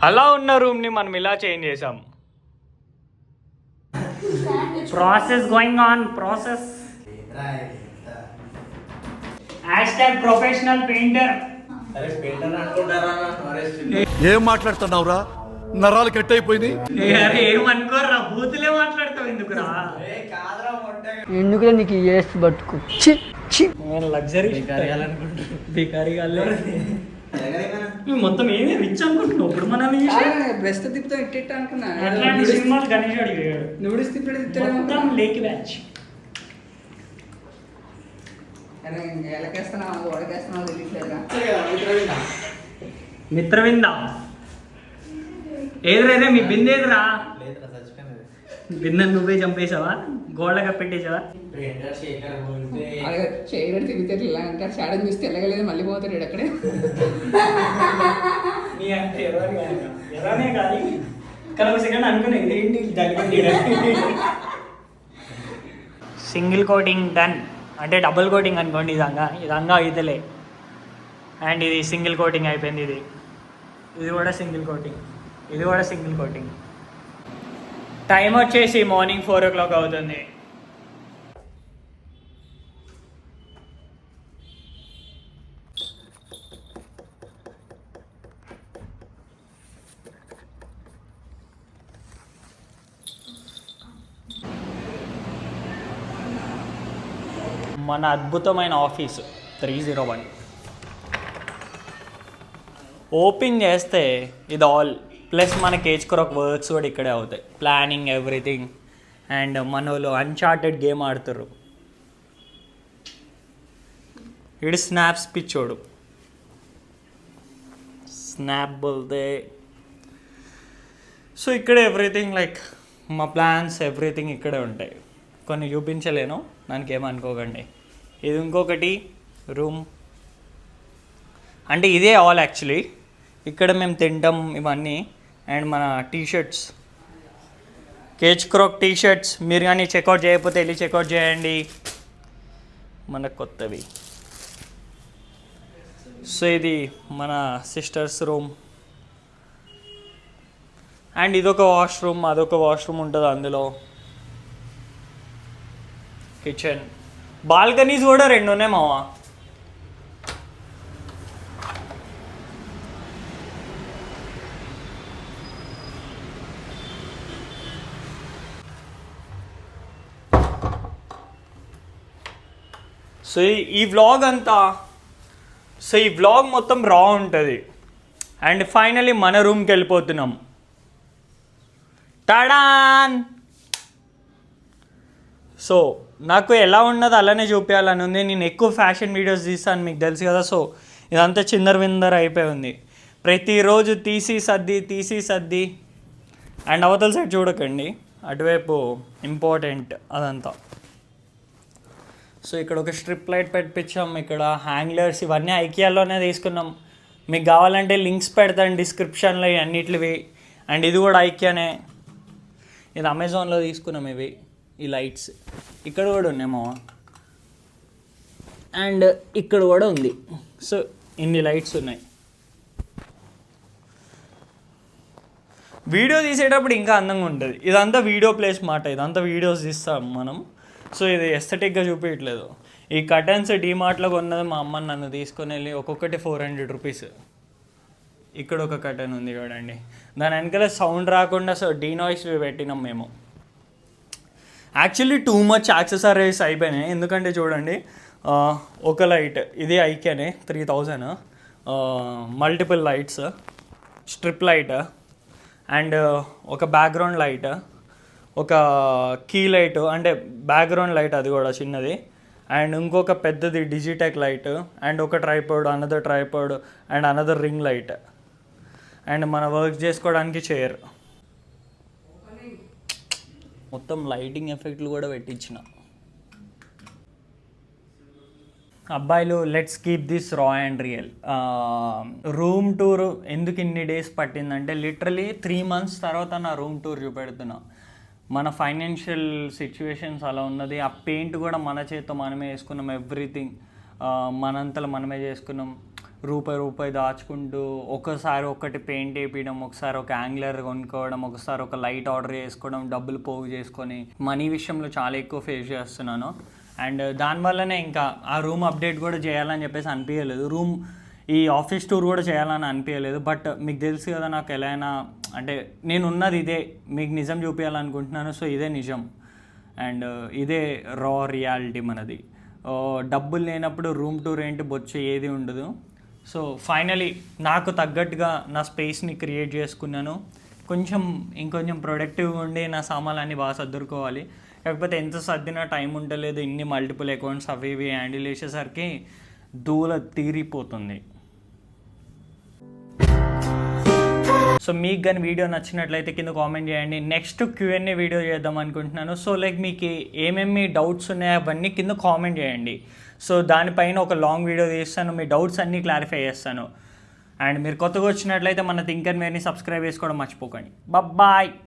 అలా ఉన్న రూమ్ని మనం ఇలా చేంజ్ చేసాం. Process going on, process. Hashtag professional painter. ఏం మాట్లాడుతున్నావురా? నరాలు కట్ అయిపోయింది. ఏమనుకోర్రా, బూతులే మాట్లాడతావు ఎందుకురా? ఎందుకులే నీకు ఏసు బతుకు. లగ్జరీ బికారీ మొత్తం ఏమి రిచ్ అనుకుంటున్నావు ఇప్పుడు మనల్ని బెస్ట్ తిప్పుతో ఇట్ట అనుకున్నా. అట్లాంటి సినిమాలు గణేష్ అడిగాడు. నూడిల్స్ తిప్పడం మొత్తం లేకి బ్యాచ్. ఎలకేస్తున్నావు ఓడకేస్తున్నావు తెలియట్లేదా? మిత్రవింద ఏదిరైతే మీ బిందె ఏదిరా? బిందె నువ్వే చంపేసావా? గోడగా పెట్టేసావా? చేయడం తిరిగితే ఇలా అంటారు. షాడని చూస్తే వెళ్ళగలేదు, మళ్ళీ పోతాడు అక్కడే. ఎలానే కాదు కానీ సెకండ్ అనుకునే ఇదేంటి సింగిల్ కోటింగ్ డన్ అంటే డబుల్ కోటింగ్ అనుకోండి. ఇదంగా ఇదిలే. అండ్ ఇది సింగిల్ కోటింగ్ అయిపోయింది. ఇది కూడా సింగిల్ కోటింగ్, ఇది కూడా సింగిల్ కోటింగ్. టైం వచ్చేసి మార్నింగ్ 4 o'clock అవుతుంది. మన అద్భుతమైన ఆఫీసు 301 ఓపెన్ చేస్తే ఇది ఆల్ ప్లస్ మన కేజ్ క్రాక్ వర్క్స్ కూడా ఇక్కడే అవుతాయి. Planning everything. అండ్ మన వాళ్ళు అన్చార్టెడ్ గేమ్ ఆడుతారు. ఇడు స్నాప్స్ పిచ్చోడు. స్నాప్ బోల్తే. సో ఇక్కడ ఎవ్రీథింగ్ లైక్ మా ప్లాన్స్ ఎవ్రీథింగ్ ఇక్కడే ఉంటాయి. కొన్ని చూపించలేను, దానికి ఏమనుకోకండి. ఇది ఇంకొకటి రూమ్ అంటే ఇదే ఆల్ యాక్చువల్లీ. ఇక్కడ మేము తింటాం ఇవన్నీ. అండ్ మన టీషర్ట్స్, కేజ్ క్రాక్ టీషర్ట్స్ మీరు కానీ చెక్అవుట్ చేయకపోతే వెళ్ళి చెక్అవుట్ చేయండి, మనకు కొత్తవి. సో ఇది మన సిస్టర్స్ రూమ్. అండ్ ఇదొక వాష్రూమ్, అదొక వాష్రూమ్ ఉంటుంది అందులో. కిచెన్, బాల్కనీస్ కూడా 2 ఉన్నాయి మావా. సో ఈ వ్లాగ్ అంతా, సో ఈ వ్లాగ్ మొత్తం రా ఉంటుంది. అండ్ ఫైనలీ మన రూమ్కి వెళ్ళిపోతున్నాం. టాడాన్. సో నాకు ఎలా ఉన్నదో అలానే చూపించాలని ఉంది. నేను ఎక్కువ ఫ్యాషన్ వీడియోస్ తీస్తాను, మీకు తెలుసు కదా. సో ఇదంతా చిందర విందర అయిపోయి ఉంది. ప్రతిరోజు తీసి సర్ది. అండ్ అవతల సైడ్ చూడకండి, అటువైపు ఇంపార్టెంట్ అదంతా. సో ఇక్కడ ఒక స్ట్రిప్ లైట్ పెట్టించాం. ఇక్కడ హ్యాంగ్లర్స్ ఇవన్నీ ఐకియాలోనే తీసుకున్నాం. మీకు కావాలంటే లింక్స్ పెడతాను డిస్క్రిప్షన్లో అన్నిటివి. అండ్ ఇది కూడా ఐకియానే. ఇది అమెజాన్లో తీసుకున్నాం ఇవి, ఈ లైట్స్. ఇక్కడ కూడా ఉన్నాయి మావా. అండ్ ఇక్కడ కూడా ఉంది. సో ఇన్ని లైట్స్ ఉన్నాయి. వీడియో తీసేటప్పుడు ఇంకా అందంగా ఉంటుంది. ఇదంతా వీడియో ప్లేస్ మాట, ఇదంతా వీడియోస్ తీస్తాం మనం. సో ఇది ఎస్థెటిక్గా చూపించట్లేదు. ఈ కర్టన్స్ డీమార్ట్లో కొన్నది మా అమ్మ నన్ను తీసుకొని వెళ్ళి ఒక్కొక్కటి 400 రూపీస్. ఇక్కడ ఒక కర్టన్ ఉంది చూడండి, దాని వెనకాల సౌండ్ రాకుండా సో డీనాయిస్ పెట్టినాం మేము. యాక్చువల్లీ టూ మచ్ యాక్సెసరీస్ అయిపోయినాయి. ఎందుకంటే చూడండి, ఒక లైట్ ఇది ఐకేనే 3000, multiple lights, strip light, and ఒక బ్యాక్గ్రౌండ్ లైట్, ఒక కీ లైట్ అంటే బ్యాక్గ్రౌండ్ లైట్ అది కూడా చిన్నది, అండ్ ఇంకొక పెద్దది డిజిటెక్ లైట్, అండ్ ఒక tripod, another tripod, and another ring light, and మన వర్క్ చేసుకోవడానికి చైర్. మొత్తం లైటింగ్ ఎఫెక్ట్లు కూడా పెట్టించిన. అబ్బాయిలు లెట్స్ కీప్ దిస్ రా అండ్ రియల్. రూమ్ టూర్ ఎందుకు ఇన్ని డేస్ పట్టిందంటే లిటరలీ 3 months తర్వాత నా రూమ్ టూర్ చూపెడుతున్నా. మన ఫైనాన్షియల్ సిచ్యువేషన్స్ అలా ఉన్నది. ఆ పెయింట్ కూడా మన చేతితో మనమే వేసుకున్నాం, ఎవ్రీథింగ్ మనంతలో మనమే చేసుకున్నాం. రూపాయి దాచుకుంటూ ఒకసారి ఒకటి పెయింట్ వేయడం, ఒకసారి ఒక యాంగ్లర్ కొనుక్కోవడం, ఒకసారి ఒక లైట్ ఆర్డర్ చేసుకోవడం, డబ్బులు పోగు చేసుకొని మనీ విషయంలో చాలా ఎక్కువ ఫేస్ చేస్తున్నాను. అండ్ దానివల్లనే ఇంకా ఆ రూమ్ అప్డేట్ కూడా చేయాలని చెప్పేసి అనిపించలేదు, ఈ ఆఫీస్ టూర్ కూడా చేయాలని అనిపించలేదు. బట్ మీకు తెలుసు కదా నాకు ఎలా అయినా అంటే నేను ఉన్నది ఇదే, మీకు నిజం చూపించాలనుకుంటున్నాను. సో ఇదే నిజం అండ్ ఇదే రా రియాలిటీ మనది. డబ్బులు లేనప్పుడు రూమ్ టూర్ ఏంటి బొచ్చు ఏది ఉండదు. సో ఫైనలీ నాకు తగ్గట్టుగా నా స్పేస్ని క్రియేట్ చేసుకున్నాను. ఇంకొంచెం ప్రొడక్టివ్గా ఉండి నా సామాన్లన్నీ బాగా సర్దుకోవాలి. కాకపోతే ఎంత సర్దినా టైం ఉండలేదు. ఇన్ని మల్టిపుల్ అకౌంట్స్ అవి ఇవి హ్యాండిల్ చేసేసరికి దూల తీరిపోతుంది. సో మీకు కానీ వీడియో నచ్చినట్లయితే కింద కామెంట్ చేయండి. నెక్స్ట్ Q&A వీడియో చేద్దాం అనుకుంటున్నాను. సో లైక్ మీకు ఏమేమి డౌట్స్ ఉన్నాయో అవన్నీ కింద కామెంట్ చేయండి. సో దానిపైన ఒక లాంగ్ వీడియో తీస్తాను, మీ డౌట్స్ అన్నీ క్లారిఫై చేస్తాను. అండ్ మీరు కొత్తగా వచ్చినట్లయితే మన థింక్ అండ్ మేర్ని సబ్స్క్రైబ్ చేసుకోవడం మర్చిపోకండి. బాయ్.